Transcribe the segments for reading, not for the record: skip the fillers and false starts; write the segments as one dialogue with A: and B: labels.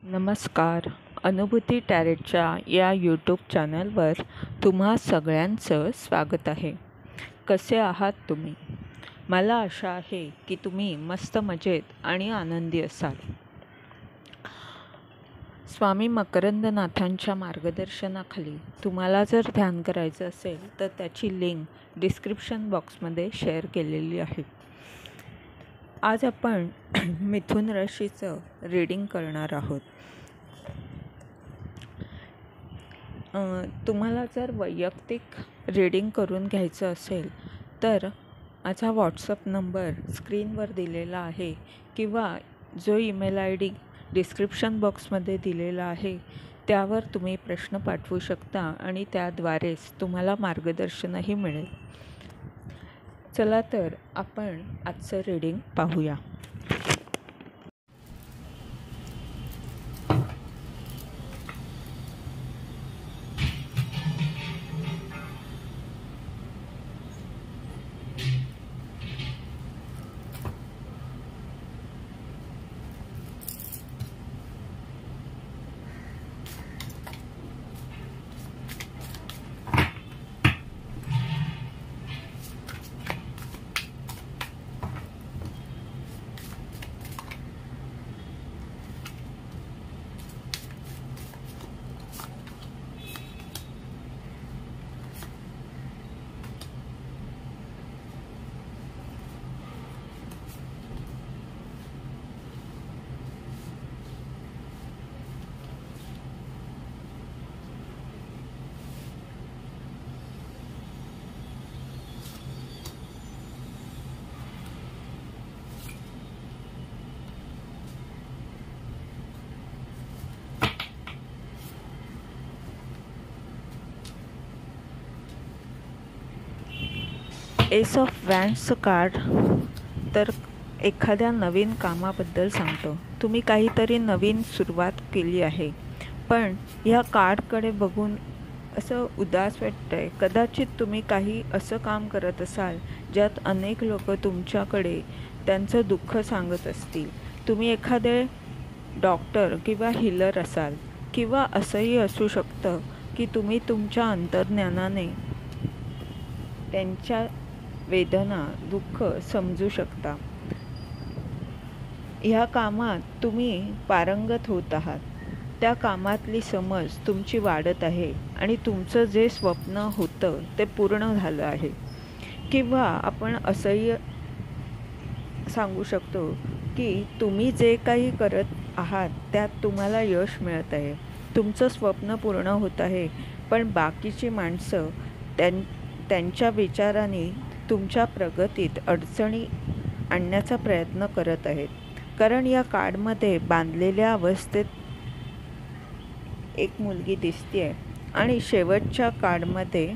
A: नमस्कार. अनुभूती टॅरेटच्या या यूट्यूब चॅनलवर तुम्हा सगळ्यांचं स्वागत आहे. कसे आहात तुम्ही? मला आशा आहे की तुम्ही मस्त मजेत आणि आनंदी असाल. स्वामी मकरंदनाथांच्या मार्गदर्शनाखाली तुम्हाला जर ध्यान करायचं असेल तर त्याची लिंक डिस्क्रिप्शन बॉक्समध्ये शेअर केलेली आहे. आज आपण मिथुन राशीचं रीडिंग करणार आहोत. तुम्हाला जर वैयक्तिक रीडिंग करून घ्यायचं असेल तर माझा व्हॉट्सअप नंबर स्क्रीनवर दिलेला आहे किंवा जो ईमेल ID डिस्क्रिप्शन बॉक्समध्ये दिलेला आहे त्यावर तुम्ही प्रश्न पाठवू शकता आणि त्याद्वारेच तुम्हाला मार्गदर्शनही मिळेल. चला तर आपण आजचं रीडिंग पाहूया. एस ऑफ वॅन्ड्सचं कार्ड तर एखाद्या नवीन कामाबद्दल सांगतो. तुम्ही काहीतरी नवीन सुरुवात केली आहे, पण ह्या कार्डकडे बघून असं उदास वाटतं आहे. कदाचित तुम्ही काही असं काम करत असाल ज्यात अनेक लोक तुमच्याकडे त्यांचं दुःख सांगत असतील. तुम्ही एखादे डॉक्टर किंवा हिलर असाल किंवा असंही असू शकतं की तुम्ही तुमच्या अंतर्ज्ञानाने त्यांच्या वेदना दुःख समजू शकता. ह्या कामात तुम्ही पारंगत होत आहात. त्या कामातली समज तुमची वाढत आहे आणि तुमचं जे स्वप्न होतं ते पूर्ण झालं आहे. किंवा आपण असंही सांगू शकतो की तुम्ही जे काही करत आहात त्यात तुम्हाला यश मिळत आहे. तुमचं स्वप्न पूर्ण होत आहे, पण बाकीची माणसं त्यांच्या विचाराने तुमच्या प्रगतीत अडचणी आणण्याचा प्रयत्न करत आहेत. कारण या कार्डमध्ये बांधलेल्या अवस्थेत एक मुलगी दिसते आणि शेवटच्या कार्डमध्ये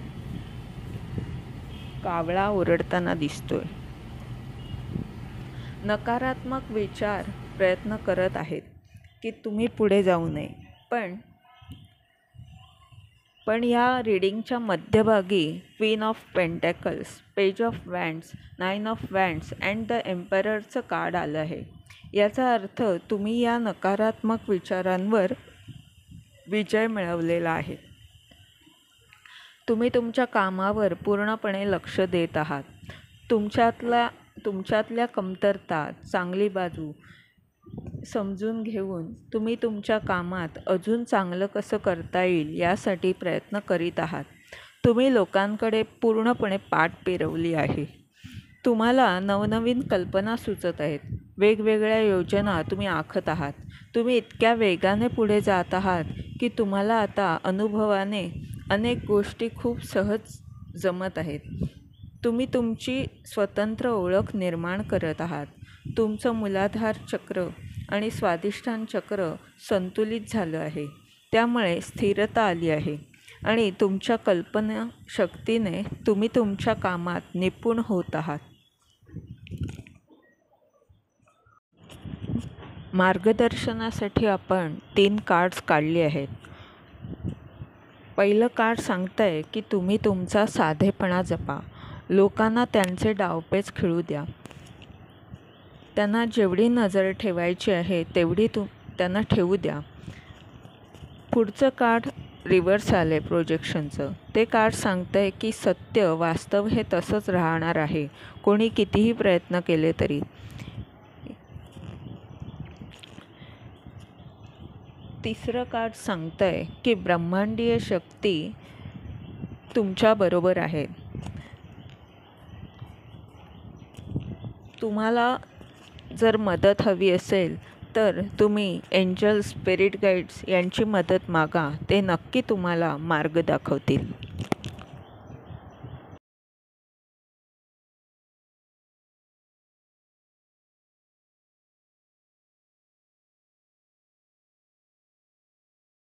A: कावळा ओरडताना दिसतोय. नकारात्मक विचार प्रयत्न करत आहेत की तुम्ही पुढे जाऊ नये. पण या रीडिंगच्या मध्यभागी queen of pentacles, page of wands, 9 of wands and the एम्पररचं कार्ड आलं आहे. याचा अर्थ तुम्ही या नकारात्मक विचारांवर विजय मिळवलेला आहे. तुम्ही तुमच्या कामावर पूर्णपणे लक्ष देत आहात. तुमच्यातल्या कमतरता, चांगली बाजू समजून घेऊन तुम्ही तुमच्या कामात अजून चांगलं कसं करता येईल यासाठी प्रयत्न करीत आहात. तुम्ही लोकांकडे पूर्णपणे पाठ फिरवली आहे. तुम्हाला नवनवीन कल्पना सुचत आहेत. वेगवेगळ्या योजना तुम्ही आखत आहात. तुम्ही इतक्या वेगाने पुढे जात आहात की तुम्हाला आता अनुभवाने अनेक गोष्टी खूप सहज जमत आहेत. तुम्ही तुमची स्वतंत्र ओळख निर्माण करत आहात. तुमचं मूलाधार चक्र आणि स्वाधिष्ठान चक्र संतुलित झालं आहे. त्यामुळे स्थिरता आली आहे आणि तुमच्या कल्पना शक्तीने तुम्ही तुमच्या कामात निपुण होत आहात. मार्गदर्शनासाठी आपण 3 कार्ड्स काढली आहेत. पहिलं कार्ड सांगतंय की तुम्ही तुमचा साधेपणा जपा. लोकांना त्यांचे डावपेच खेळू द्या. त्यांना जेवढी नजर ठेवायची आहे त्यांना ठेवू द्या. पुढचं कार्ड रिव्हर्स आलं आहे प्रोजेक्शनचं. ते कार्ड सांगतं आहे की सत्य वास्तव हे तसंच राहणार आहे, कोणी कितीही प्रयत्न केले तरी. तिसरं कार्ड सांगतं आहे की ब्रह्मांडीय शक्ती तुमच्याबरोबर आहे. तुम्हाला जर मदत हवी असेल तर तुम्ही एंजल, स्पिरिट गाईड्स यांची मदत मागा. ते नक्की तुम्हाला मार्ग दाखवतील.